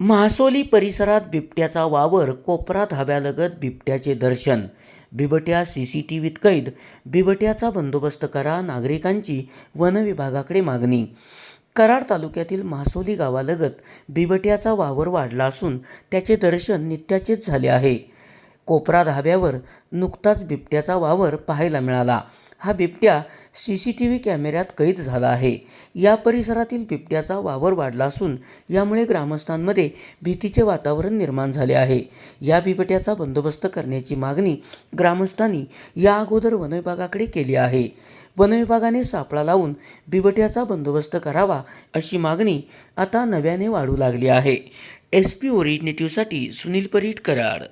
म्हासोली परिसरात बिबट्याचा वावर, कोपरा धाब्यालगत बिबट्याचे दर्शन. बिबट्या सीसीटीव्हीत कैद, बिबट्याचा बंदोबस्त करा, नागरिकांची वनविभागाकडे मागणी. कराड तालुक्यातील म्हासोली गावालगत बिबट्याचा वावर वाढला असून त्याचे दर्शन नित्याचेच झाले आहे. कोपरा धाब्यावर नुकताच बिबट्याचा वावर पाहायला मिळाला. हा बिबट्या सीसीटीव्ही कॅमेऱ्यात कैद झाला आहे. या परिसरातील बिबट्याचा वावर वाढला असून यामुळे ग्रामस्थांमध्ये भीतीचे वातावरण निर्माण झाले आहे. या बिबट्याचा बंदोबस्त करण्याची मागणी ग्रामस्थांनी या अगोदर वनविभागाकडे केली आहे. वनविभागाने सापळा लावून बिबट्याचा बंदोबस्त करावा अशी मागणी आता नव्याने वाढू लागली आहे. SP ओरिजिनेटिव्हसाठी सुनील परीट, कराड.